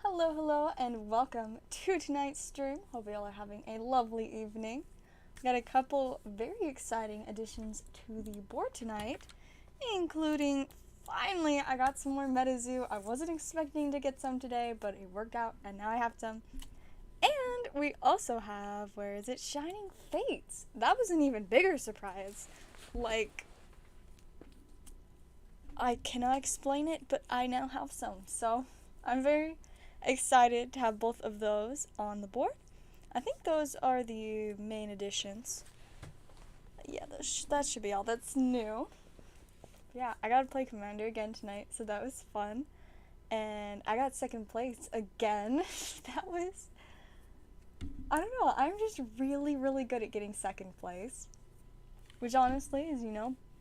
Hello, hello, and welcome to tonight's stream. Hope you all are having a lovely evening. Got a couple very exciting additions to the board tonight, including, finally, I got some more MetaZoo. I wasn't expecting to get some today, but it worked out, and now I have some. And we also have, where is it? Shining Fates. That was an even bigger surprise. Like, I cannot explain it, but I now have some, so I'm very excited to have both of those on the board. I think those are the main additions. Yeah, that should be all that's new. Yeah, I got to play Commander again tonight, so that was fun. And I got second place again. That was, I don't know, I'm just really, really good at getting second place. Which honestly is,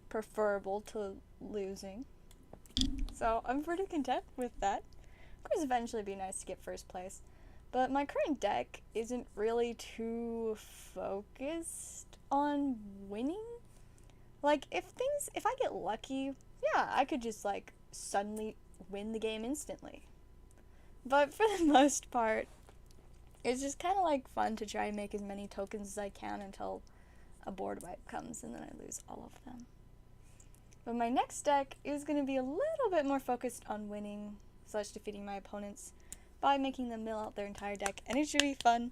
preferable to losing. So I'm pretty content with that. Of course, eventually it'd be nice to get first place. But my current deck isn't really too focused on winning. Like, if I get lucky, yeah, I could just, like, suddenly win the game instantly. But for the most part, it's just kind of, like, fun to try and make as many tokens as I can until a board wipe comes, and then I lose all of them. But my next deck is going to be a little bit more focused on winning / defeating my opponents by making them mill out their entire deck, and it should be fun.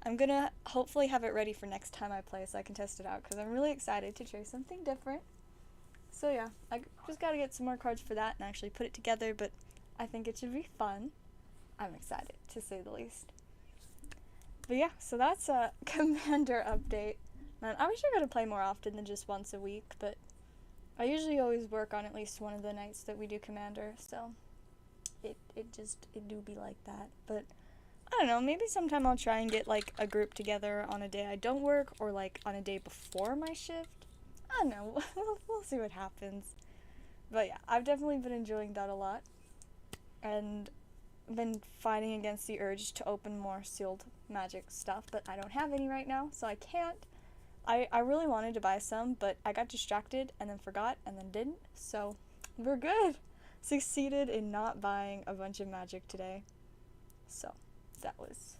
I'm gonna hopefully have it ready for next time I play so I can test it out, because I'm really excited to try something different. So yeah, I just gotta get some more cards for that and actually put it together, but I think it should be fun. I'm excited, to say the least. But yeah, so that's a Commander update. Man, I wish I could play more often than just once a week, but I usually always work on at least one of the nights that we do Commander, so it do be like that. But I don't know, maybe sometime I'll try and get like a group together on a day I don't work, or like on a day before my shift. I don't know, we'll see what happens. But yeah, I've definitely been enjoying that a lot, and been fighting against the urge to open more sealed magic stuff, but I don't have any right now, so I can't. I really wanted to buy some, but I got distracted and then forgot and then didn't, so we're good. Succeeded in not buying a bunch of magic today, so that was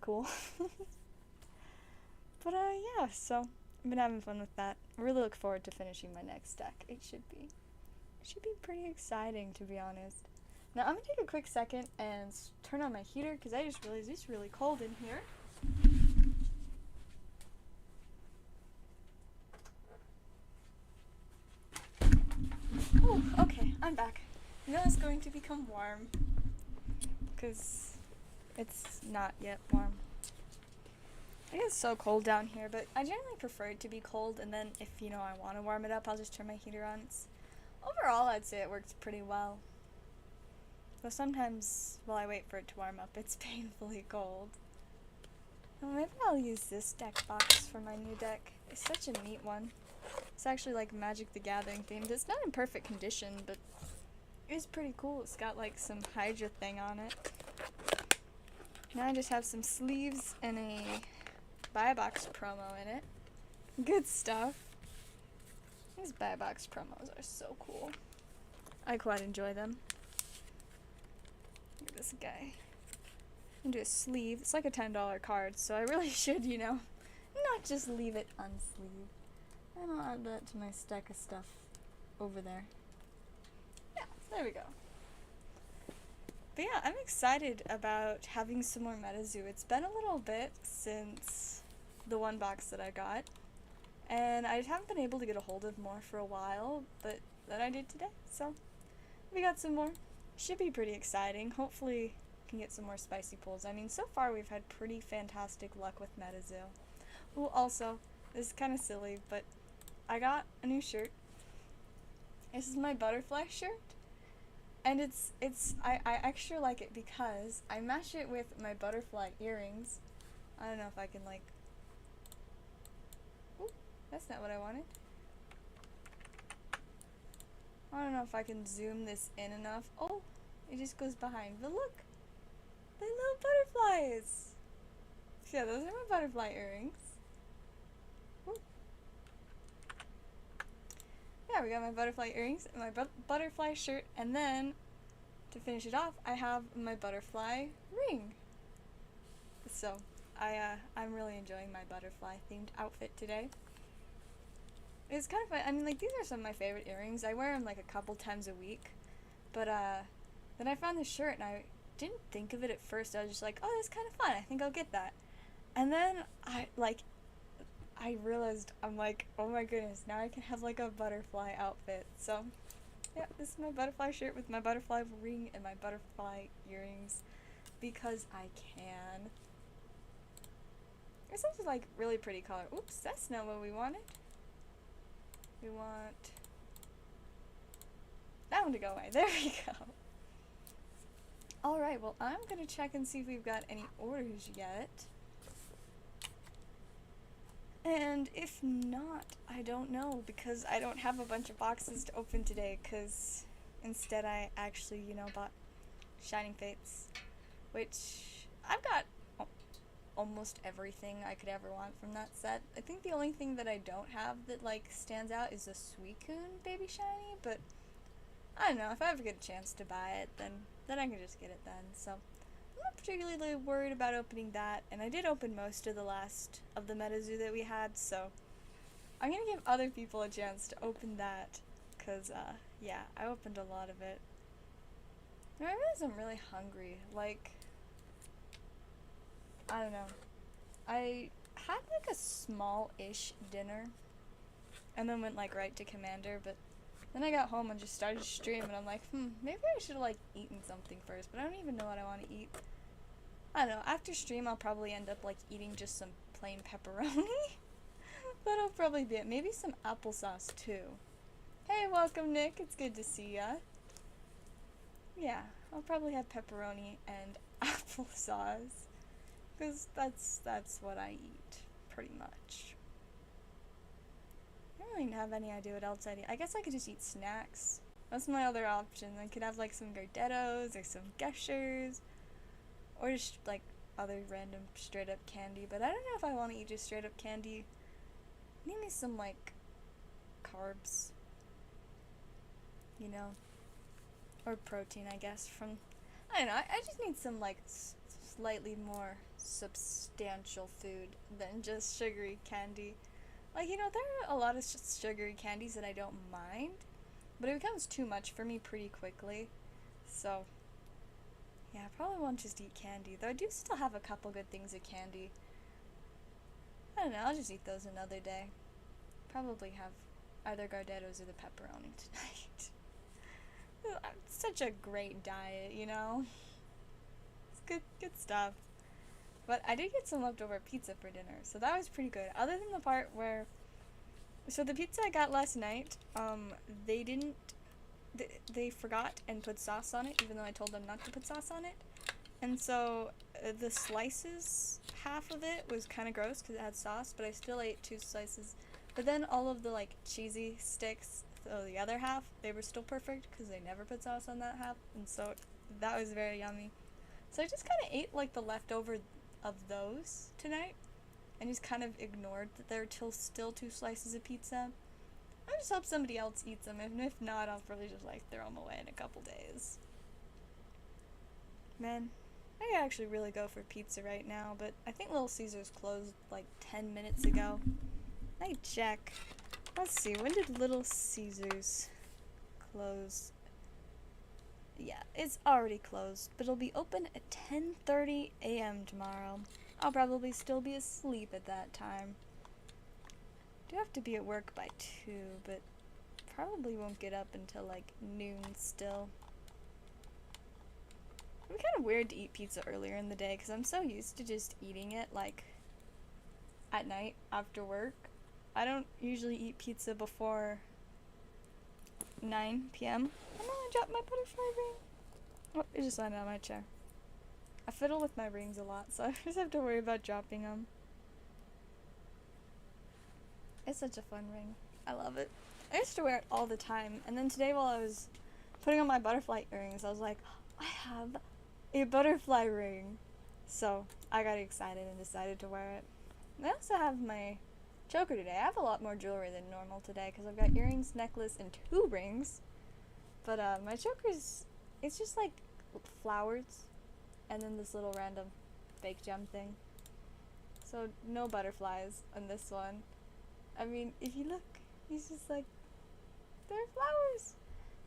cool. But yeah, so I've been having fun with that. I really look forward to finishing my next deck. It should be pretty exciting, to be honest. Now I'm gonna take a quick second and turn on my heater, because I just realized it's really cold in here. Oh, okay, I'm back. Now it's going to become warm, because it's not yet warm. It is so cold down here, but I generally prefer it to be cold, and then if, I want to warm it up, I'll just turn my heater on. Overall, I'd say it works pretty well. Though sometimes, while I wait for it to warm up, it's painfully cold. Well, maybe I'll use this deck box for my new deck. It's such a neat one. It's actually like Magic the Gathering themed. It's not in perfect condition, but it's pretty cool. It's got like some Hydra thing on it. Now I just have some sleeves and a buy box promo in it. Good stuff. These buy box promos are so cool. I quite enjoy them. Look at this guy. I'm gonna do a sleeve. It's like a $10 card, so I really should, not just leave it unsleeved. And I'll add that to my stack of stuff over there. Yeah, there we go. But yeah, I'm excited about having some more MetaZoo. It's been a little bit since the one box that I got, and I haven't been able to get a hold of more for a while, but then I did today, so we got some more. Should be pretty exciting. Hopefully can get some more spicy pulls. I mean, so far we've had pretty fantastic luck with MetaZoo. Oh, also, this is kind of silly, but I got a new shirt. This is my butterfly shirt, and I extra like it because I match it with my butterfly earrings. I don't know if I can, like, ooh, that's not what I wanted. I don't know if I can zoom this in enough. Oh, it just goes behind, but look, they're little butterflies. So yeah, those are my butterfly earrings. Ooh. Yeah, we got my butterfly earrings and my butterfly shirt, and then to finish it off, I have my butterfly ring. So, I'm really enjoying my butterfly themed outfit today. It's kind of fun. I mean, like, these are some of my favorite earrings. I wear them, like, a couple times a week. But, then I found this shirt, and I didn't think of it at first. I was just like, oh, that's kind of fun. I think I'll get that. And then, I realized, I'm like, oh my goodness, now I can have, like, a butterfly outfit. So, yeah, this is my butterfly shirt with my butterfly ring and my butterfly earrings. Because I can. It's also, like, really pretty color. Oops, that's not what we wanted. We want that one to go away. There we go. Alright, well, I'm gonna check and see if we've got any orders yet. And if not, I don't know, because I don't have a bunch of boxes to open today, because instead I actually, you know, bought Shining Fates, which I've got almost everything I could ever want from that set. I think the only thing that I don't have that, like, stands out is a Suicune Baby Shiny, but I don't know, if I ever get a chance to buy it, then I can just get it then, so I'm not particularly worried about opening that, and I did open most of the last of the MetaZoo that we had, so I'm gonna give other people a chance to open that, because, yeah, I opened a lot of it. I realize I'm really hungry, like, I don't know. I had, like, a small-ish dinner, and then went, like, right to Commander, but then I got home and just started streaming, and I'm like, maybe I should have, like, eaten something first, but I don't even know what I want to eat. I don't know, after stream I'll probably end up, like, eating just some plain pepperoni. That'll probably be it. Maybe some applesauce, too. Hey, welcome, Nick. It's good to see ya. Yeah, I'll probably have pepperoni and applesauce. Because that's what I eat, pretty much. I don't even have any idea what else I'd eat. I guess I could just eat snacks. That's my other option. I could have, like, some Gardettos or some Gushers. Or just, like, other random straight-up candy. But I don't know if I want to eat just straight-up candy. Need me some, like, carbs. You know? Or protein, I guess, from... I don't know, I just need some, like, slightly more substantial food than just sugary candy. Like, you know, there are a lot of sugary candies that I don't mind, but it becomes too much for me pretty quickly. So, yeah, I probably won't just eat candy, though I do still have a couple good things of candy. I don't know, I'll just eat those another day. Probably have either Gardettos or the pepperoni tonight. It's such a great diet, you know? It's good stuff. But I did get some leftover pizza for dinner, so that was pretty good. Other than the part where... So the pizza I got last night, they forgot and put sauce on it, even though I told them not to put sauce on it. And so the slices, half of it was kind of gross because it had sauce, but I still ate 2 slices. But then all of the, like, cheesy sticks, so the other half, they were still perfect because they never put sauce on that half, and so that was very yummy. So I just kind of ate, like, the leftover of those tonight, and just kind of ignored that there were still 2 slices of pizza. I just hope somebody else eats them, and if not, I'll probably just, like, throw them away in a couple days. Man, I could actually really go for pizza right now, but I think Little Caesars closed, like, 10 minutes ago. Let me check. Let's see, when did Little Caesars close? Yeah, it's already closed, but it'll be open at 10:30 a.m. tomorrow. I'll probably still be asleep at that time. Do have to be at work by 2, but probably won't get up until, like, noon still. It'd be kind of weird to eat pizza earlier in the day, because I'm so used to just eating it, like, at night after work. I don't usually eat pizza before 9 p.m. I'm gonna drop my butterfly ring. Oh, it just landed on my chair. I fiddle with my rings a lot, so I just have to worry about dropping them. It's such a fun ring. I love it. I used to wear it all the time, and then today while I was putting on my butterfly earrings, I was like, I have a butterfly ring. So I got excited and decided to wear it. And I also have my choker today. I have a lot more jewelry than normal today because I've got earrings, necklace, and 2 rings. But my choker's, it's just like flowers, and then this little random fake gem thing. So no butterflies on this one. I mean, if you look, he's just like, they're flowers.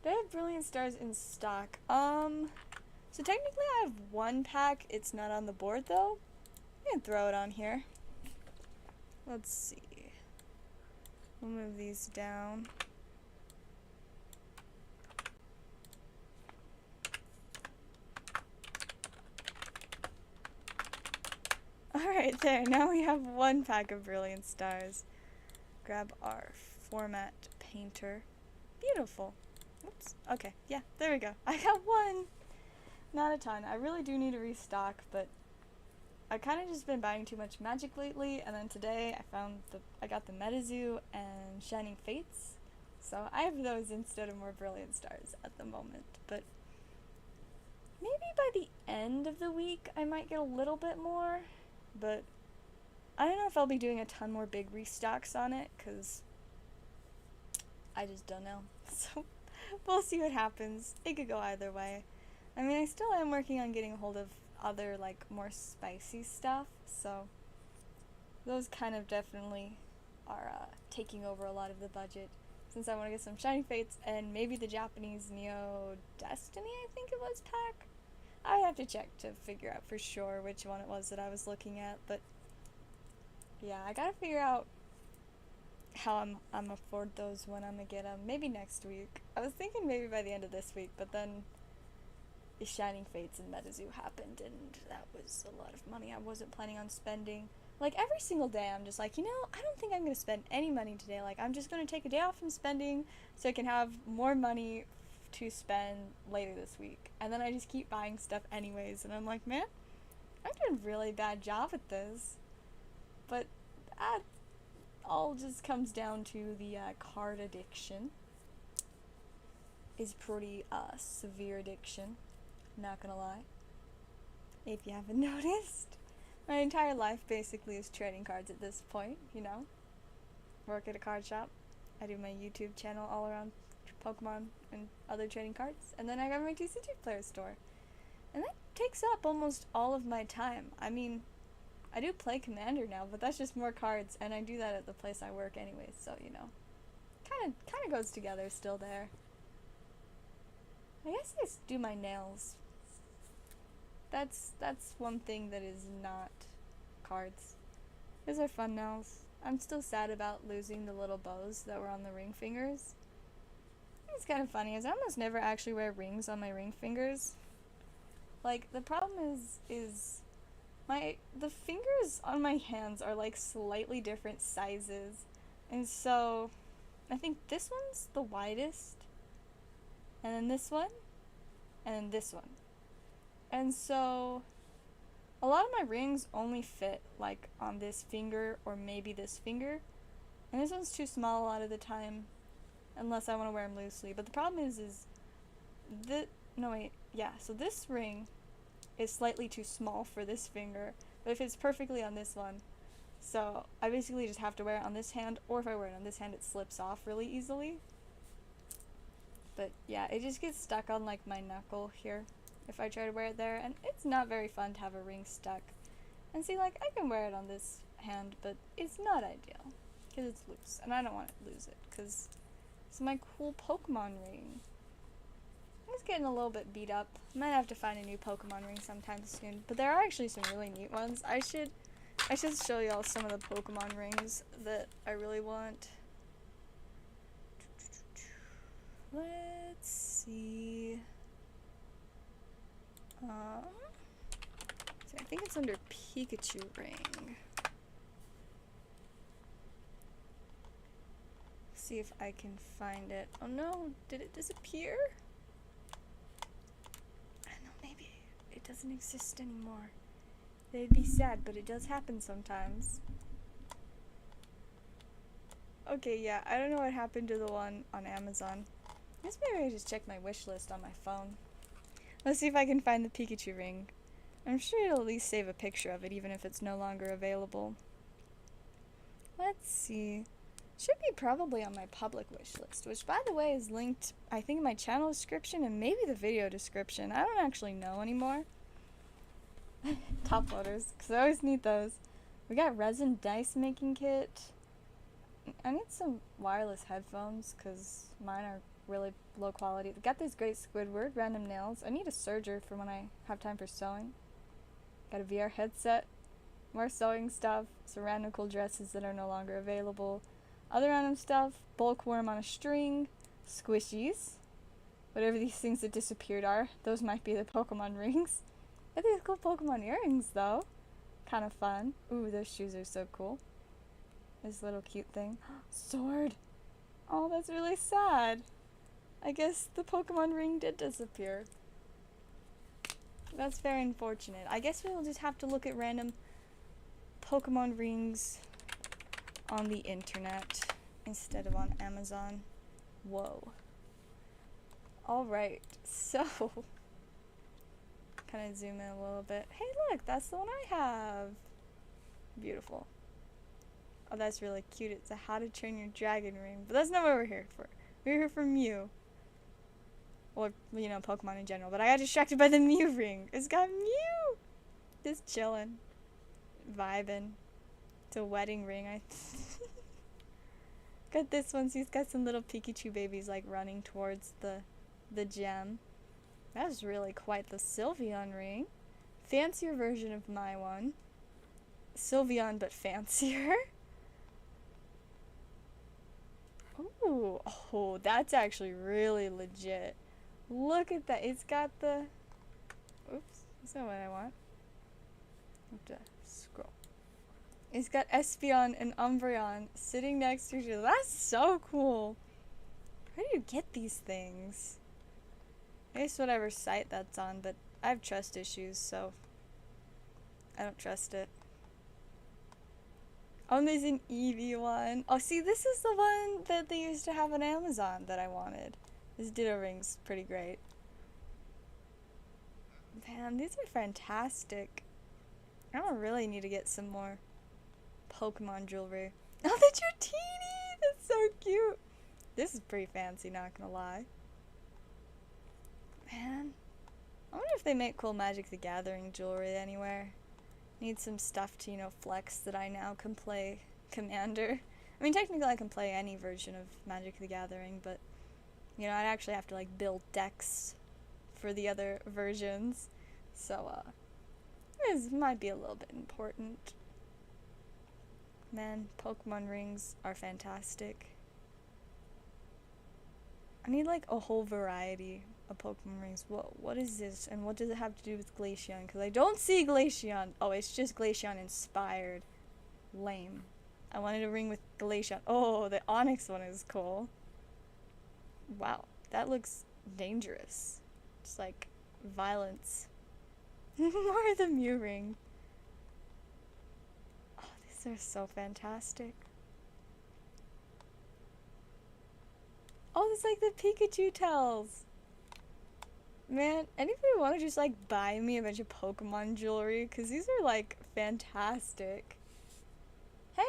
They have brilliant stars in stock. So technically I have one pack. It's not on the board though. I can throw it on here. Let's see. We'll move these down. Alright, there. Now we have one pack of brilliant stars. Grab our format painter. Beautiful. Oops. Okay, yeah, there we go. I got one. Not a ton. I really do need to restock, but I've kind of just been buying too much Magic lately, and then today I got the MetaZoo and Shining Fates, so I have those instead of more Brilliant Stars at the moment, but maybe by the end of the week I might get a little bit more, but I don't know if I'll be doing a ton more big restocks on it, because I just don't know, so we'll see what happens. It could go either way. I mean, I still am working on getting a hold of other, like, more spicy stuff, so those kind of definitely are taking over a lot of the budget, since I want to get some Shining Fates and maybe the Japanese Neo Destiny, I think it was, pack. I have to check to figure out for sure which one it was that I was looking at, but yeah, I gotta figure out how I'm afford those when I'm gonna get them. Maybe next week. I was thinking maybe by the end of this week, but then the Shining Fates and MetaZoo happened, and that was a lot of money I wasn't planning on spending. Like, every single day I'm just like, you know, I don't think I'm gonna spend any money today. Like, I'm just gonna take a day off from spending so I can have more money to spend later this week. And then I just keep buying stuff anyways, and I'm like, man, I'm doing a really bad job at this. But that all just comes down to the card addiction. Is pretty severe addiction. Not gonna lie. If you haven't noticed, my entire life basically is trading cards at this point, you know. Work at a card shop. I do my YouTube channel all around Pokemon and other trading cards. And then I got my TCG player store. And that takes up almost all of my time. I mean, I do play Commander now, but that's just more cards, and I do that at the place I work anyways, so, you know. Kind of goes together still there. I guess I do my nails. That's one thing that is not cards. Those are fun nails. I'm still sad about losing the little bows that were on the ring fingers. It's kind of funny, is I almost never actually wear rings on my ring fingers. Like, the problem is the fingers on my hands are like slightly different sizes. And so I think this one's the widest. And then this one. And then this one. And so a lot of my rings only fit like on this finger or maybe this finger. And this one's too small a lot of the time, unless I want to wear them loosely. But the problem is so this ring is slightly too small for this finger, but it fits perfectly on this one. So I basically just have to wear it on this hand, or if I wear it on this hand, it slips off really easily. But yeah, it just gets stuck on like my knuckle here if I try to wear it there, and it's not very fun to have a ring stuck. And see, like, I can wear it on this hand, but it's not ideal because it's loose, and I don't want to lose it because it's my cool Pokemon ring. It's getting a little bit beat up. Might have to find a new Pokemon ring sometime soon, but there are actually some really neat ones. I should show y'all some of the Pokemon rings that I really want. Let's see. So I think it's under Pikachu ring. See if I can find it. Oh no, did it disappear? I don't know, maybe it doesn't exist anymore. They'd be sad, but it does happen sometimes. Okay, yeah, I don't know what happened to the one on Amazon. I guess maybe I just check my wish list on my phone. Let's see if I can find the Pikachu ring. I'm sure it'll at least save a picture of it, even if it's no longer available. Let's see. Should be probably on my public wish list, which by the way is linked, I think, in my channel description and maybe the video description. I don't actually know anymore. Top loaders, because I always need those. We got resin dice making kit. I need some wireless headphones because mine are really low quality. We got these great Squidward random nails. I need a serger for when I have time for sewing. Got a VR headset, more sewing stuff, some random cool dresses that are no longer available. Other random stuff, bulk worm on a string, squishies, whatever these things that disappeared are. Those might be the Pokemon rings. I think it's cool Pokemon earrings though. Kind of fun. Ooh, those shoes are so cool. This little cute thing. Sword! Oh, that's really sad. I guess the Pokemon ring did disappear. That's very unfortunate. I guess we'll just have to look at random Pokemon rings on the internet instead of on Amazon. Whoa. Alright, so kind of zoom in a little bit. Hey look, that's the one I have. Beautiful. Oh, that's really cute. It's a how to train your dragon ring. But that's not what we're here for. We're here for Mew. Or, you know, Pokemon in general. But I got distracted by the Mew ring. It's got Mew! Just chilling. Vibing. It's a wedding ring. Got this one. So he's got some little Pikachu babies like running towards the gem. That's really quite the Sylveon ring. Fancier version of my one. Sylveon but fancier. Ooh, oh, that's actually really legit. Look at that. It's got the... Oops, that's not what I want. I have to scroll. It's got Espeon and Umbreon sitting next to each other. That's so cool. Where do you get these things? I guess whatever site that's on, but I have trust issues, so I don't trust it. Oh, and there's an Eevee one. Oh, see, this is the one that they used to have on Amazon that I wanted. This Ditto ring's pretty great. Man, these are fantastic. I don't really need to get some more Pokemon jewelry. Oh, the Dratini! That's so cute. This is pretty fancy, not gonna lie. Man, I wonder if they make cool Magic the Gathering jewelry anywhere. Need some stuff to, you know, flex that I now can play Commander. I mean, technically I can play any version of Magic the Gathering, but, you know, I'd actually have to, like, build decks for the other versions. So, this might be a little bit important. Man, Pokemon rings are fantastic. I need, like, a whole variety of Pokemon rings. What is this? And what does it have to do with Glaceon? Because I don't see Glaceon. Oh, it's just Glaceon inspired. Lame. I wanted a ring with Glaceon. Oh, the Onyx one is cool. Wow, that looks dangerous. Just like violence. More of the Mew ring. Oh, these are so fantastic. Oh, it's like the Pikachu tells. Man, anybody want to just like buy me a bunch of Pokemon jewelry? Because these are like fantastic. Hey,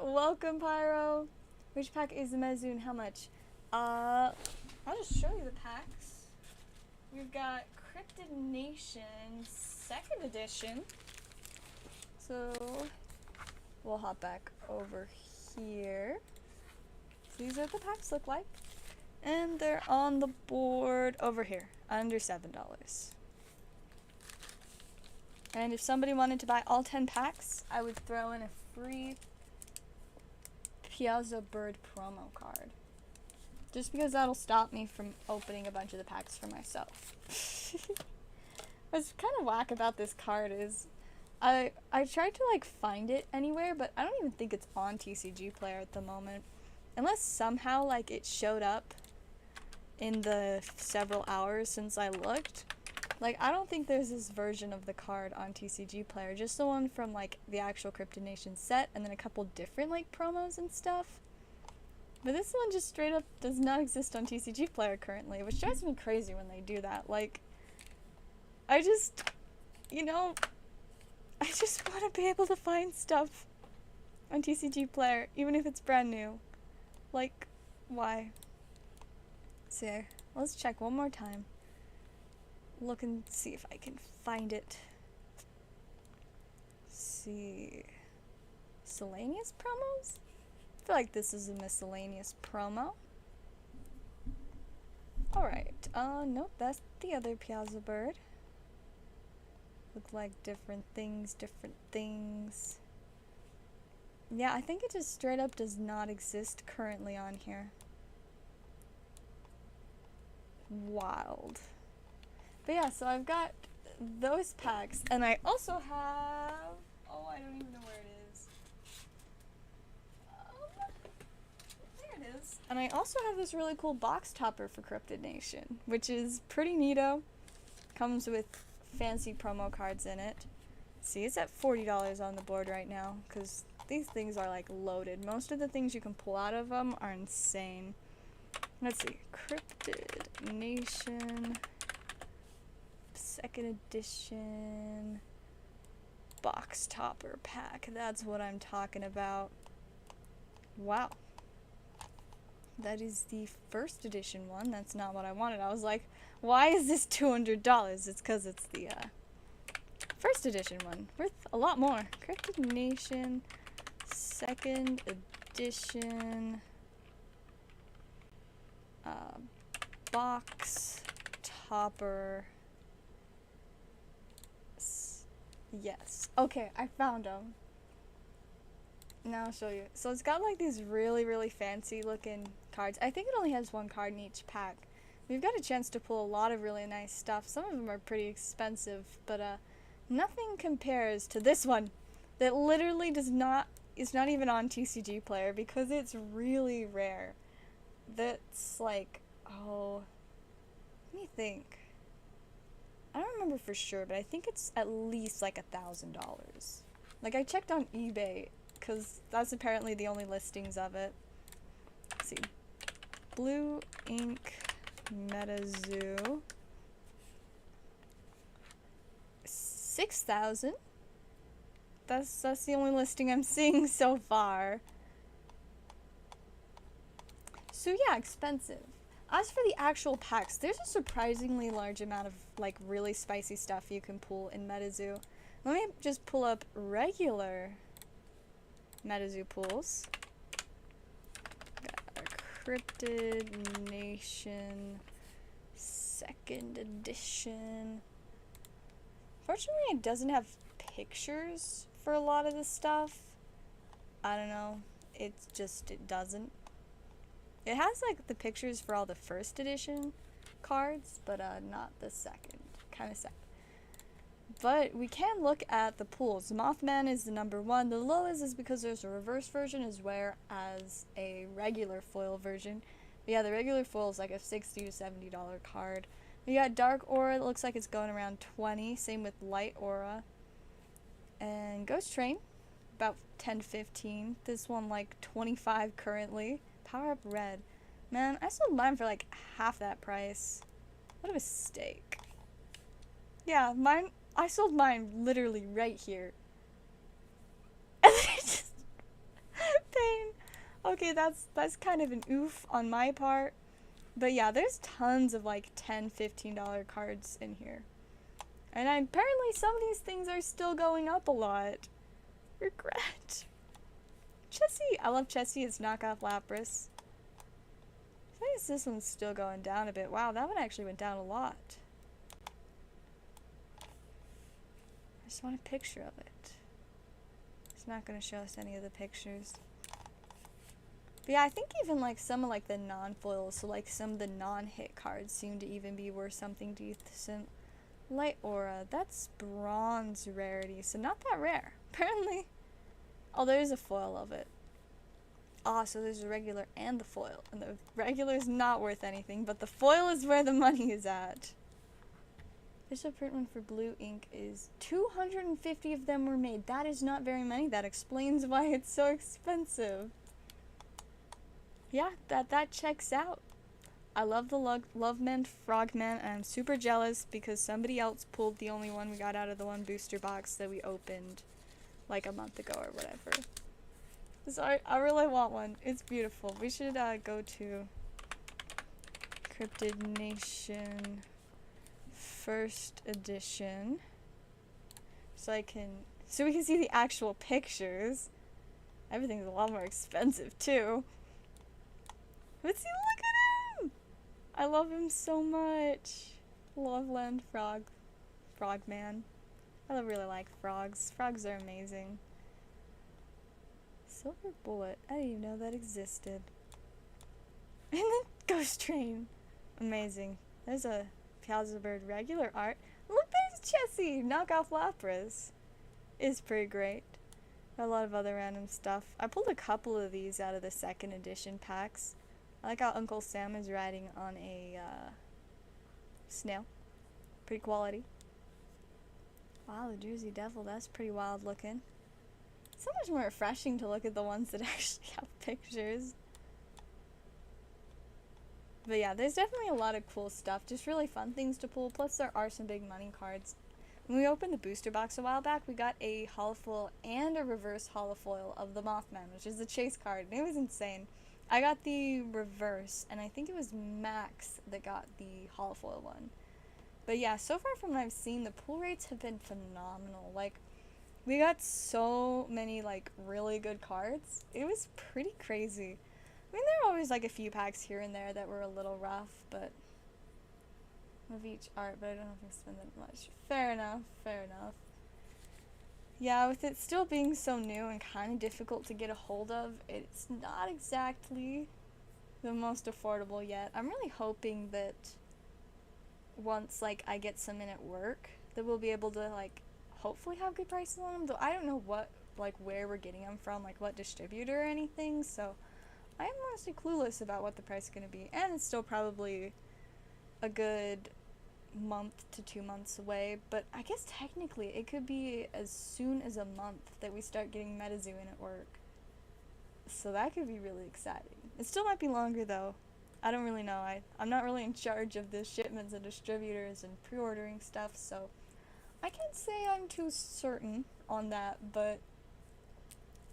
welcome Pyro. Which pack is the MetaZoo and how much? I'll just show you the packs. We've got Cryptid Nation 2nd edition. So we'll hop back over here. So these are what the packs look like. And they're on the board over here, under $7. And if somebody wanted to buy all 10 packs, I would throw in a free Piazza Bird promo card. Just because that'll stop me from opening a bunch of the packs for myself. What's kind of whack about this card is I tried to like find it anywhere, but I don't even think it's on TCG Player at the moment. Unless somehow like it showed up in the several hours since I looked. Like, I don't think there's this version of the card on TCG Player, just the one from, like, the actual Cryptid Nation set, and then a couple different, like, promos and stuff. But this one just straight up does not exist on TCG Player currently, which drives me crazy when they do that. Like, I just, you know, I just want to be able to find stuff on TCG Player, even if it's brand new. Like, why? See, let's check one more time. Look and see if I can find it. See. Miscellaneous promos? I feel like this is a miscellaneous promo. Alright, nope, that's the other Piazza bird. Look like different things, different things. Yeah, I think it just straight up does not exist currently on here. Wild. But yeah, so I've got those packs, and I also have... Oh, I don't even know where it is. There it is. And I also have this really cool box topper for Cryptid Nation, which is pretty neato. Comes with fancy promo cards in it. See, it's at $40 on the board right now, because these things are like loaded. Most of the things you can pull out of them are insane. Let's see. Cryptid Nation... Second edition box topper pack. That's what I'm talking about. Wow. That is the first edition one. That's not what I wanted. I was like, why is this $200? It's because it's the first edition one. Worth a lot more. Cryptid Nation second edition box topper. Yes. Okay, I found them. Now I'll show you. So it's got like these really, really fancy looking cards. I think it only has one card in each pack. We've got a chance to pull a lot of really nice stuff. Some of them are pretty expensive, but nothing compares to this one that literally is not even on TCG Player because it's really rare. That's like, oh, let me think. I don't remember for sure, but I think it's at least like $1,000. Like, I checked on eBay, because that's apparently the only listings of it. Let's see. Blue Ink MetaZoo. 6,000. That's the only listing I'm seeing so far. So yeah, expensive. As for the actual packs, there's a surprisingly large amount of like really spicy stuff you can pull in MetaZoo. Let me just pull up regular MetaZoo pools. Got a Cryptid Nation second edition. Fortunately, it doesn't have pictures for a lot of the stuff. I don't know. It doesn't. It has like the pictures for all the first edition cards, but not the second. Kind of sad. But we can look at the pools. Mothman is the number one. The lowest is because there's a reverse version as well as a regular foil version. But yeah, the regular foil is like a $60 to $70 card. We got Dark Aura, it looks like it's going around 20. Same with Light Aura. And Ghost Train, about 10 to 15. This one like 25 currently. Power Up Red. Man, I sold mine for like half that price. What a mistake. Yeah, I sold mine literally right here. And then it just... pain. Okay, that's kind of an oof on my part. But yeah, there's tons of like $10, $15 cards in here. And apparently some of these things are still going up a lot. Regret. Chessie. I love Chessie. It's knockoff Lapras. I guess this one's still going down a bit. Wow, that one actually went down a lot. I just want a picture of it. It's not going to show us any of the pictures. But yeah, I think even like some of like the non-foils, so like some of the non-hit cards seem to even be worth something decent. Light Aura, that's bronze rarity, so not that rare. Apparently. Oh, there's a foil of it. Ah, so there's a regular and the foil. And the regular is not worth anything, but the foil is where the money is at. Official print one for Blue Ink is 250 of them were made. That is not very many. That explains why it's so expensive. Yeah, that checks out. I love the Loveman Frogman, and I'm super jealous because somebody else pulled the only one we got out of the one booster box that we opened like a month ago or whatever. Sorry, I really want one. It's beautiful. We should go to Cryptid Nation first edition so we can see the actual pictures. Everything's a lot more expensive too. But see, look at him! I love him so much. Loveland Frogman. I really like frogs. Frogs are amazing. Silver Bullet. I didn't even know that existed. And then Ghost Train. Amazing. There's a Piazza Bird regular art. Look, there's Chessie! Knockoff Lapras. Is pretty great. A lot of other random stuff. I pulled a couple of these out of the second edition packs. I like how Uncle Sam is riding on a snail. Pretty quality. Wow, the Jersey Devil, that's pretty wild looking. So much more refreshing to look at the ones that actually have pictures. But yeah, there's definitely a lot of cool stuff. Just really fun things to pull. Plus there are some big money cards. When we opened the booster box a while back, we got a holofoil and a reverse holofoil of the Mothman, which is the chase card. And it was insane. I got the reverse, and I think it was Max that got the holofoil one. But yeah, so far from what I've seen, the pull rates have been phenomenal. Like, we got so many, like, really good cards. It was pretty crazy. I mean, there are always, like, a few packs here and there that were a little rough, but of each art, but I don't know if I spend that much. Fair enough, fair enough. Yeah, with it still being so new and kind of difficult to get a hold of, it's not exactly the most affordable yet. I'm really hoping that once, like, I get some in at work, that we'll be able to, like, hopefully have good prices on them, though I don't know what, like, where we're getting them from, like, what distributor or anything, so I am honestly clueless about what the price is going to be, and it's still probably a good month to 2 months away, but I guess technically it could be as soon as a month that we start getting MetaZoo in at work, so that could be really exciting. It still might be longer, though. I don't really know. I'm not really in charge of the shipments and distributors and pre-ordering stuff, so I can't say I'm too certain on that, but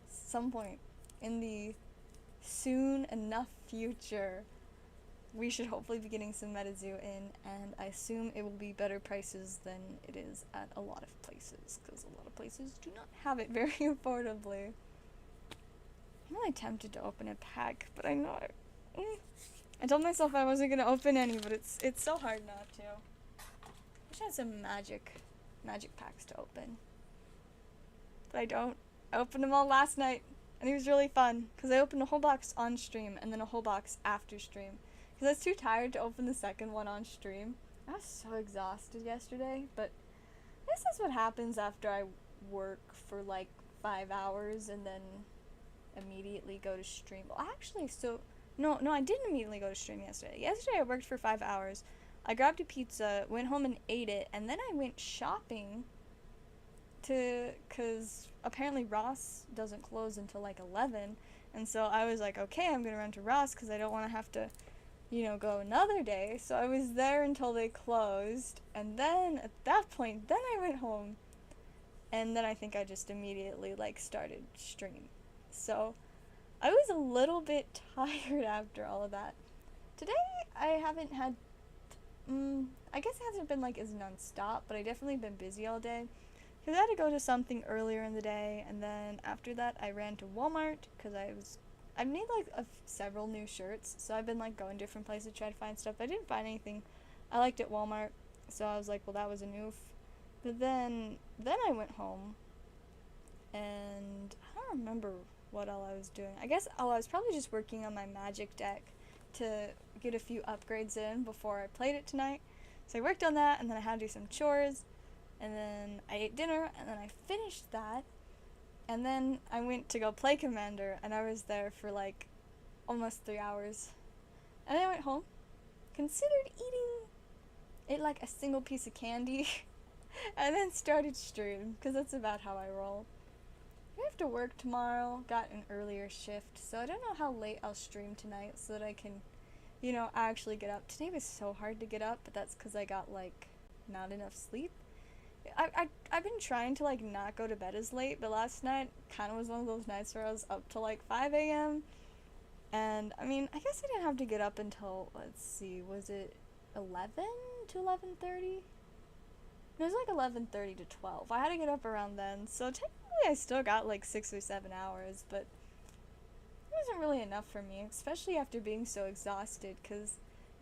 some point in the soon enough future, we should hopefully be getting some MetaZoo in, and I assume it will be better prices than it is at a lot of places, because a lot of places do not have it very affordably. I'm really tempted to open a pack, but I know I told myself I wasn't going to open any, but it's so hard not to. I wish I had some magic packs to open. But I don't. I opened them all last night, and it was really fun, because I opened a whole box on stream, and then a whole box after stream. Because I was too tired to open the second one on stream. I was so exhausted yesterday, but I guess that's what happens after I work for like 5 hours and then immediately go to stream. Well, actually, no, I didn't immediately go to stream yesterday. Yesterday I worked for 5 hours. I grabbed a pizza, went home and ate it, and then I went shopping because apparently Ross doesn't close until like 11, and so I was like, okay, I'm gonna run to Ross because I don't want to have to, go another day. So I was there until they closed, and then at that point, then I went home, and then I think I just immediately like started stream. So I was a little bit tired after all of that. Today I haven't had, I guess it hasn't been like as non-stop, but I definitely been busy all day. Because I had to go to something earlier in the day, and then after that I ran to Walmart because I made like several new shirts, so I've been like going different places to try to find stuff. I didn't find anything I liked at Walmart, so I was like, well, that was a noof. But then I went home, and I don't remember what all I was doing. I guess I was probably just working on my magic deck to get a few upgrades in before I played it tonight. So I worked on that, and then I had to do some chores, and then I ate dinner, and then I finished that, and then I went to go play Commander, and I was there for like almost 3 hours. And then I went home, considered eating it like a single piece of candy, and then started stream, because that's about how I roll. I have to work tomorrow, got an earlier shift, so I don't know how late I'll stream tonight so that I can, actually get up. Today was so hard to get up, but that's because I got like not enough sleep. I've been trying to like not go to bed as late, but last night kind of was one of those nights where I was up till like 5 a.m. And I mean, I guess I didn't have to get up until, let's see, was it 11 to 11:30? It was like 11:30 to 12. I had to get up around then, so technically I still got like 6 or 7 hours, but it wasn't really enough for me, especially after being so exhausted, because,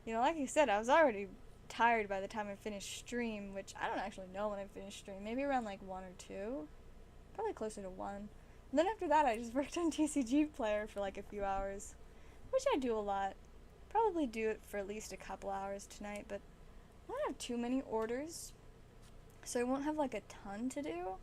you know, like you said, I was already tired by the time I finished stream, which I don't actually know when I finished stream, maybe around like 1 or 2, probably closer to 1. And then after that I just worked on TCG Player for like a few hours, which I do a lot. Probably do it for at least a couple hours tonight, but I don't have too many orders, so I won't have like a ton to do.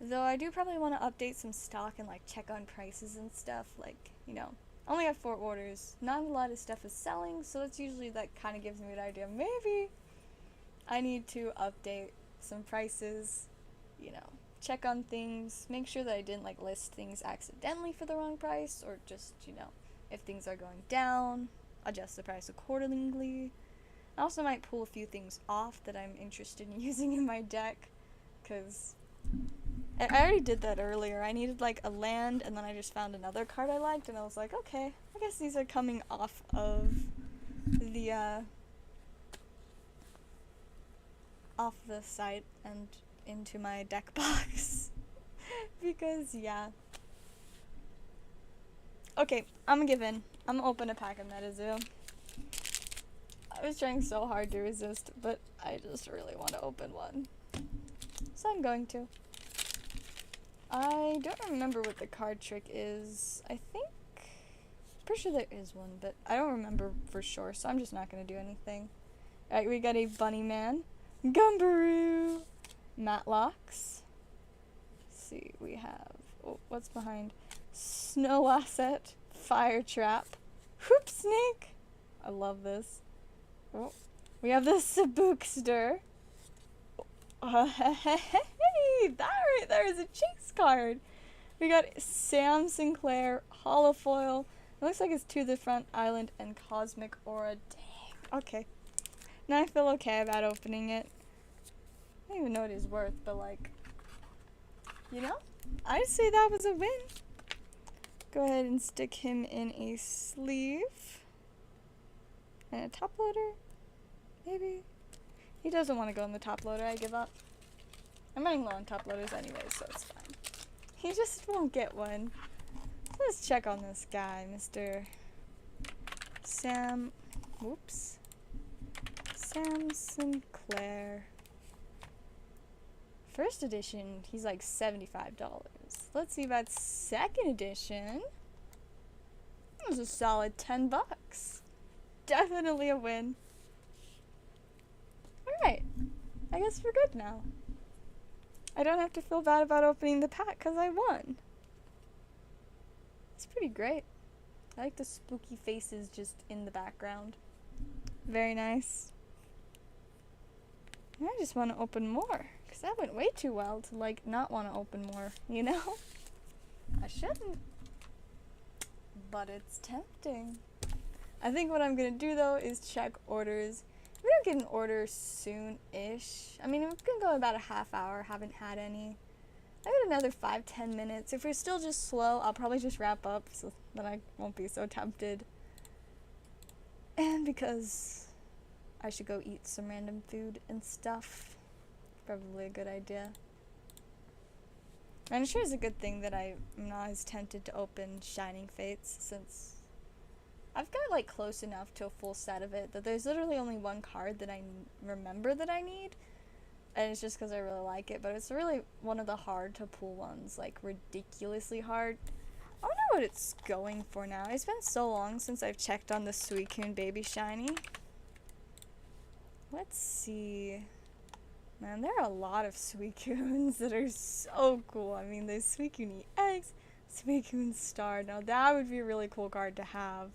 Though I do probably want to update some stock and like check on prices and stuff, like, you know, I only have 4 orders. Not a lot of stuff is selling, so that's usually, that kind of gives me an idea. Maybe I need to update some prices, you know, check on things, make sure that I didn't like list things accidentally for the wrong price, or just, you know, if things are going down, adjust the price accordingly. I also might pull a few things off that I'm interested in using in my deck, because I already did that earlier. I needed like a land, and then I just found another card I liked, and I was like, okay, I guess these are coming off of the site and into my deck box. Because, yeah. Okay, I'm gonna give in. I'm gonna open a pack of MetaZoo. I was trying so hard to resist, but I just really want to open one. So I'm going to. I don't remember what the card trick is. I think, pretty sure there is one, but I don't remember for sure, so I'm just not going to do anything. Alright, we got a Bunny Man, Gumbaroo, Matlocks. Let's see, we have, oh, what's behind? Snow Asset, Fire Trap, Hoop Snake. I love this. Oh, we have the Sabookster. Hey, that right there is a chase card. We got Sam Sinclair, holofoil. It looks like it's To the Front Island and Cosmic Aura. Dang. Okay. Now I feel okay about opening it. I don't even know what he's worth, but like, you know, I'd say that was a win. Go ahead and stick him in a sleeve. And a top loader? Maybe? He doesn't want to go in the top loader, I give up. I'm running low on top loaders anyway, so it's fine. He just won't get one. Let's check on this guy, Mr. Sam Sinclair. First edition, he's like $75. Let's see about second edition. It was a solid $10. Definitely a win. Alright, I guess we're good now. I don't have to feel bad about opening the pack because I won. It's pretty great. I like the spooky faces just in the background. Very nice. I just want to open more because that went way too well to like not want to open more, you know? I shouldn't. But it's tempting. I think what I'm going to do though is check orders. We don't get an order soon-ish. I mean, we can go about a half hour, haven't had any. I got another 5-10 minutes. If we're still just slow, I'll probably just wrap up so that I won't be so tempted. And because I should go eat some random food and stuff. Probably a good idea. And I'm sure it's a good thing that I'm not as tempted to open Shining Fates, since I've got like close enough to a full set of it that there's literally only one card that I remember that I need, and it's just because I really like it, but it's really one of the hard to pull ones, like ridiculously hard. I don't know what it's going for now. It's been so long since I've checked on the Suicune Baby Shiny. Let's see. Man, there are a lot of Suicunes that are so cool. I mean, there's Suicune EX, Suicune Star. Now that would be a really cool card to have.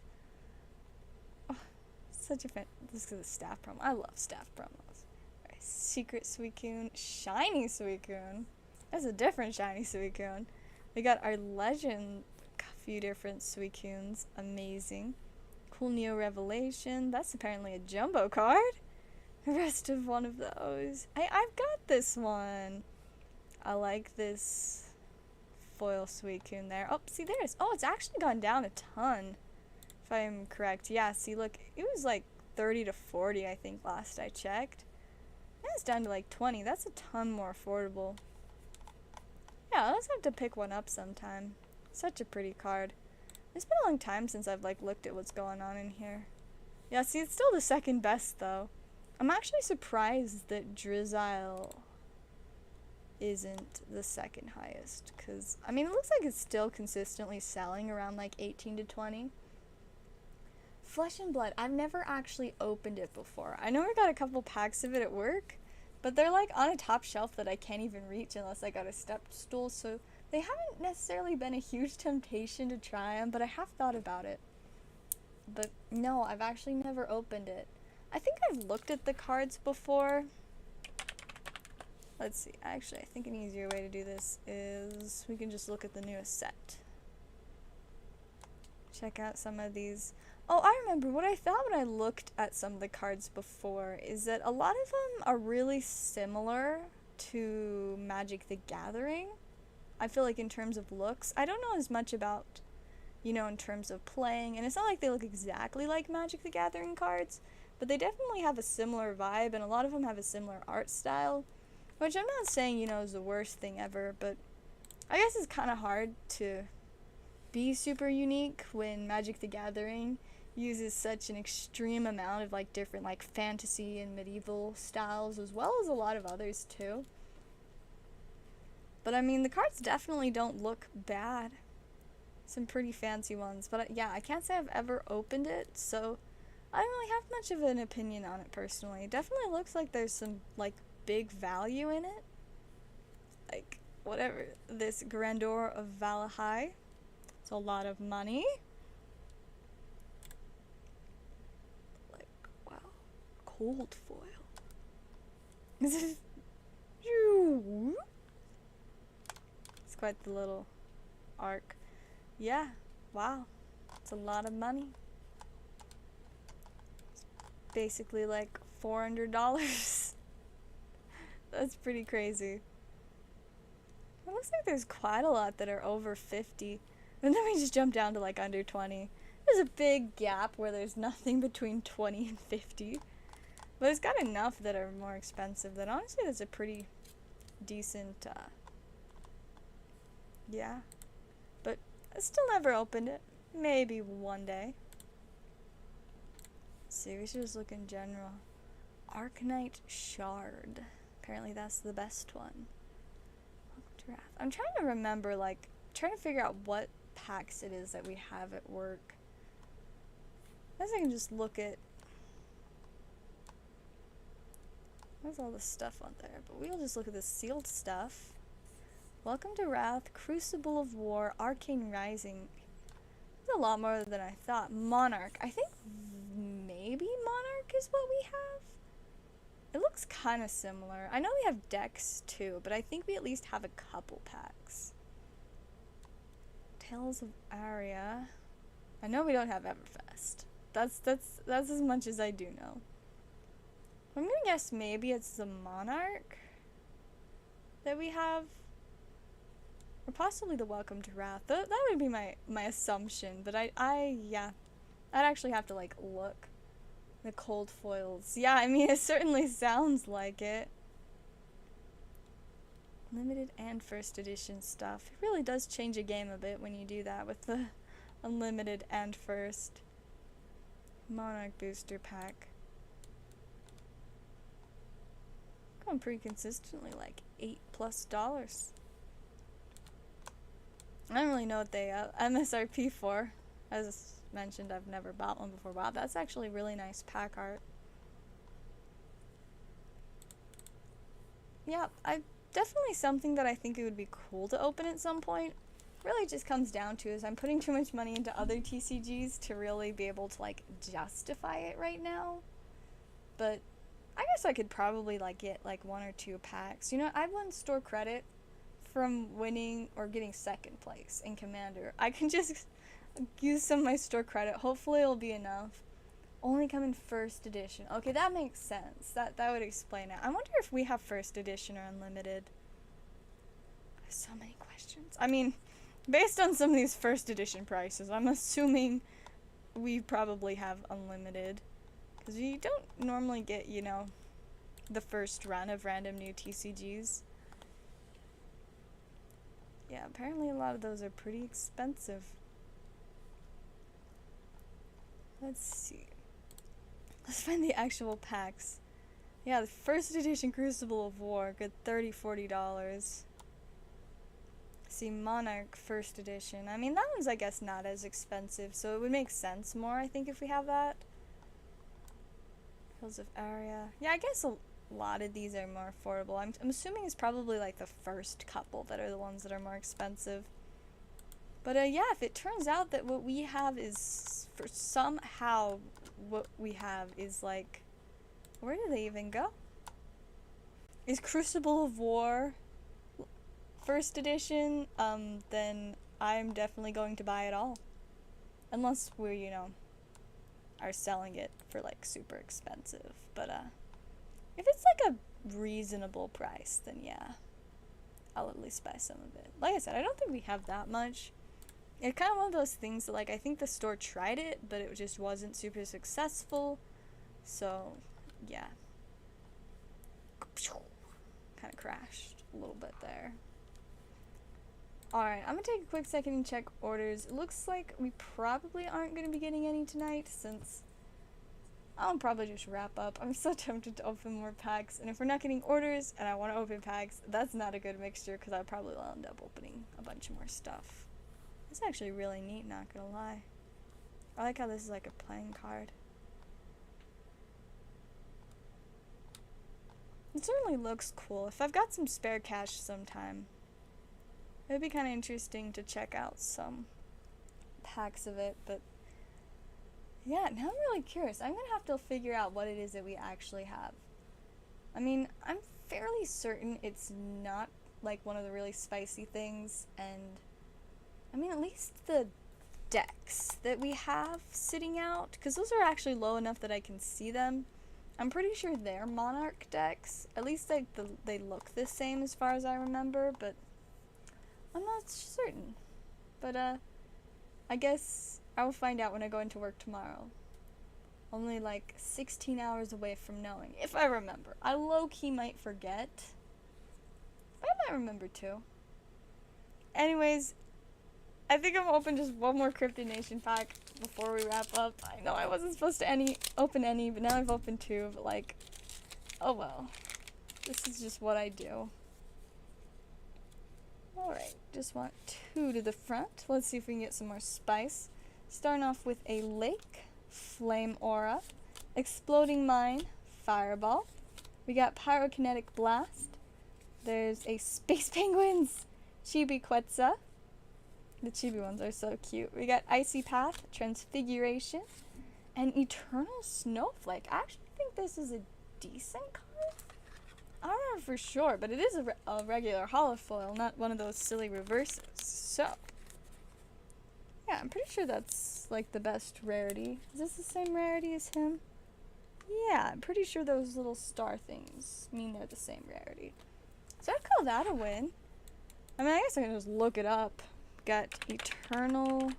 Such a fan. This is a staff promo. I love staff promos. Right, Secret Suicune, Shiny Suicune. That's a different Shiny Suicune. We got our Legend, a few different Suicunes. Amazing. Cool Neo Revelation. That's apparently a jumbo card. The rest of one of those. I've got like this one. I like this foil Suicune there. Oh, see, there's... Oh, it's actually gone down a ton, if I'm correct. Yeah, see, look, it was like 30 to 40, I think, last I checked. Now it's down to like 20. That's a ton more affordable. Yeah, let's have to pick one up sometime. Such a pretty card. It's been a long time since I've like looked at what's going on in here. Yeah, see, it's still the second best though. I'm actually surprised that Drizzile isn't the second highest, because I mean, it looks like it's still consistently selling around like 18 to 20. Flesh and Blood, I've never actually opened it before. I know I got a couple packs of it at work, but they're like on a top shelf that I can't even reach unless I got a step stool, so they haven't necessarily been a huge temptation to try them, but I have thought about it. But no, I've actually never opened it. I think I've looked at the cards before. Let's see, actually, I think an easier way to do this is we can just look at the newest set. Check out some of these. Oh, I remember what I thought when I looked at some of the cards before is that a lot of them are really similar to Magic the Gathering. I feel like in terms of looks. I don't know as much about, you know, in terms of playing, and it's not like they look exactly like Magic the Gathering cards, but they definitely have a similar vibe, and a lot of them have a similar art style, which I'm not saying, you know, is the worst thing ever, but I guess it's kind of hard to be super unique when Magic the Gathering uses such an extreme amount of like different like fantasy and medieval styles, as well as a lot of others too. But I mean, the cards definitely don't look bad. Some pretty fancy ones, but yeah, I can't say I've ever opened it, so I don't really have much of an opinion on it personally. It definitely looks like there's some like big value in it, like whatever, this Grandeur of Valahai. It's a lot of money. Like, wow, cold foil. This is it's quite the little arc. Yeah, wow, it's a lot of money. It's basically like $400. That's pretty crazy. It looks like there's quite a lot that are over 50. And then we just jump down to like under 20. There's a big gap where there's nothing between 20 and 50. But it's got enough that are more expensive that honestly that's a pretty decent, yeah. But I still never opened it. Maybe one day. Let's see, we should just look in general. Arcanite Shard. Apparently that's the best one. I'm trying to remember, like, trying to figure out what packs it is that we have at work. I guess I can just look at... There's all this stuff on there, but we'll just look at the sealed stuff. Welcome to Wrath, Crucible of War, Arcane Rising. There's a lot more than I thought. Monarch. I think maybe Monarch is what we have? It looks kind of similar. I know we have decks too, but I think we at least have a couple packs. Tales of Aria. I know we don't have Everfest. That's as much as I do know. I'm gonna guess maybe it's the Monarch that we have, or possibly the Welcome to Wrath. That would be my assumption, but yeah, I'd actually have to like look. The cold foils. Yeah, I mean, it certainly sounds like it. Limited and first edition stuff. It really does change a game a bit when you do that with the unlimited and first. Monarch booster pack. Going pretty consistently, like $8+. I don't really know what they MSRP for. As mentioned, I've never bought one before. Wow, that's actually really nice pack art. Yeah, definitely something that I think it would be cool to open at some point. Really just comes down to is I'm putting too much money into other TCGs to really be able to like justify it right now. But I guess I could probably like get like 1 or 2 packs. You know, I won store credit from winning or getting second place in Commander. I can just use some of my store credit. Hopefully it'll be enough Only come in first edition. Okay, that makes sense. That would explain it. I wonder if we have first edition or unlimited. So many questions. I mean, based on some of these first edition prices, I'm assuming we probably have unlimited. Because you don't normally get, you know, the first run of random new TCGs. Yeah, apparently a lot of those are pretty expensive. Let's see. Let's find the actual packs. Yeah, the first edition Crucible of War, good $30–40. See, Monarch first edition. I mean, that one's, I guess, not as expensive, so it would make sense more, I think, if we have that. Hills of Aria. Yeah, I guess a lot of these are more affordable. I'm assuming it's probably, like, the first couple that are the ones that are more expensive. But, yeah, if it turns out that what we have is, for somehow, what we have is, like, where do they even go? Is Crucible of War first edition? Then I'm definitely going to buy it all. Unless we're, you know, are selling it for, like, super expensive. But, if it's, like, a reasonable price, then yeah, I'll at least buy some of it. Like I said, I don't think we have that much. It's kind of one of those things that, like, I think the store tried it, but it just wasn't super successful. So, yeah. Kind of crashed a little bit there. Alright, I'm gonna take a quick second and check orders. It looks like we probably aren't gonna be getting any tonight, since I'll probably just wrap up. I'm so tempted to open more packs, and if we're not getting orders and I want to open packs, that's not a good mixture, because I probably will end up opening a bunch more stuff. It's actually really neat, not gonna lie. I like how this is like a playing card. It certainly looks cool. If I've got some spare cash sometime, it would be kind of interesting to check out some packs of it, but yeah, now I'm really curious. I'm gonna have to figure out what it is that we actually have. I mean, I'm fairly certain it's not like one of the really spicy things, and I mean, at least the decks that we have sitting out, because those are actually low enough that I can see them. I'm pretty sure they're Monarch decks. At least like they look the same as far as I remember, but I'm not certain. But I guess I will find out when I go into work tomorrow. Only like 16 hours away from knowing, if I remember. I low-key might forget, but I might remember too. Anyways, I think I'm gonna open just one more Cryptid Nation pack before we wrap up. I know I wasn't supposed to open any, but now I've opened two, but like, oh well. This is just what I do. Alright, just want two to the front. Let's see if we can get some more spice. Starting off with a Lake, Flame Aura, Exploding Mine, Fireball. We got Pyrokinetic Blast. There's a Space Penguins, Chibi Quetzal. The chibi ones are so cute. We got Icy Path, Transfiguration, and Eternal Snowflake. I actually think this is a decent card. I don't know for sure, but it is a regular holofoil, not one of those silly reverses. So, yeah, I'm pretty sure that's like the best rarity. Is this the same rarity as him? Yeah, I'm pretty sure those little star things mean they're the same rarity. So I'd call that a win. I mean, I guess I can just look it up. Got Eternal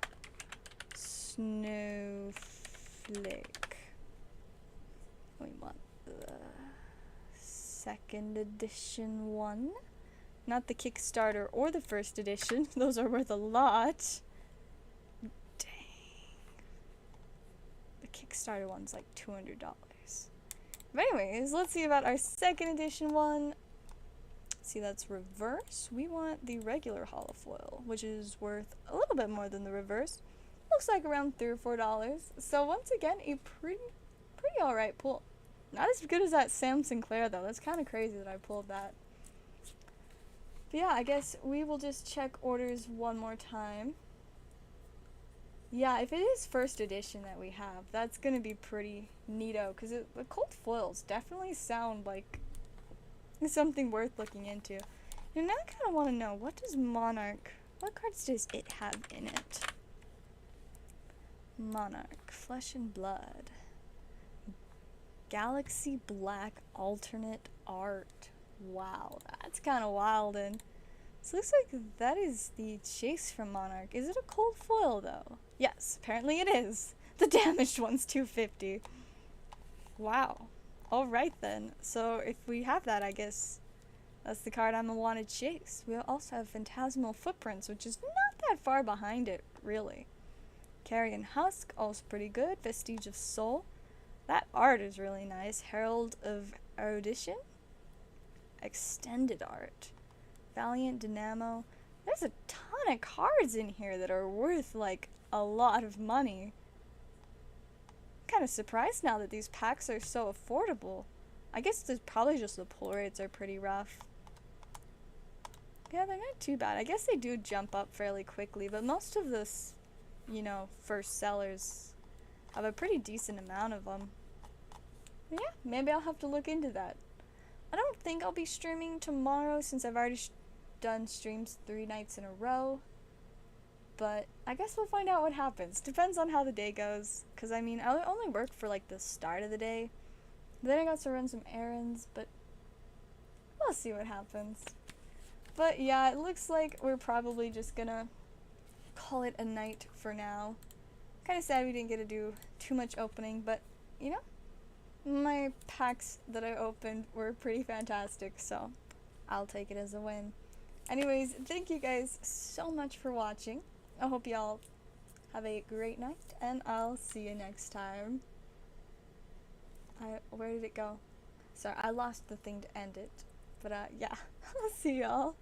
Snowflake. We want the second edition one. Not the Kickstarter or the first edition. Those are worth a lot. Dang. The Kickstarter one's like $200. But anyways, let's see about our second edition one. See, that's reverse. We want the regular holofoil, which is worth a little bit more than the reverse. Looks like around $3 or $4. So once again, a pretty alright pull. Not as good as that Sam Sinclair though. That's kind of crazy that I pulled that. But yeah, I guess we will just check orders one more time. Yeah, if it is first edition that we have, that's gonna be pretty neato, because the cold foils definitely sound like something worth looking into. And now I kind of want to know, what cards does it have in it? Monarch, Flesh and Blood. Galaxy Black alternate art. Wow, that's kind of wild. And so it looks like that is the chase from Monarch. Is it a cold foil though? Yes, apparently it is. The damaged one's 250. Wow. Alright then. So if we have that, I guess that's the card I'm gonna want to chase. We also have Phantasmal Footprints, which is not that far behind it, really. Carrion Husk, also pretty good. Vestige of Soul. That art is really nice. Herald of Erudition. Extended art. Valiant Dynamo. There's a ton of cards in here that are worth, like, a lot of money. I'm kind of surprised now that these packs are so affordable. I guess there's probably just the pull rates are pretty rough. Yeah, they're not too bad. I guess they do jump up fairly quickly, but most of this, you know, first sellers have a pretty decent amount of them. But yeah, maybe I'll have to look into that. I don't think I'll be streaming tomorrow since I've already done streams 3 nights in a row. But I guess we'll find out what happens. Depends on how the day goes. Because, I mean, I only work for, like, the start of the day. Then I got to run some errands, but we'll see what happens. But, yeah, it looks like we're probably just gonna call it a night for now. Kind of sad we didn't get to do too much opening, but, you know, my packs that I opened were pretty fantastic, so I'll take it as a win. Anyways, thank you guys so much for watching. I hope y'all have a great night, and I'll see you next time. Where did it go? Sorry, I lost the thing to end it. But, yeah, I'll see y'all.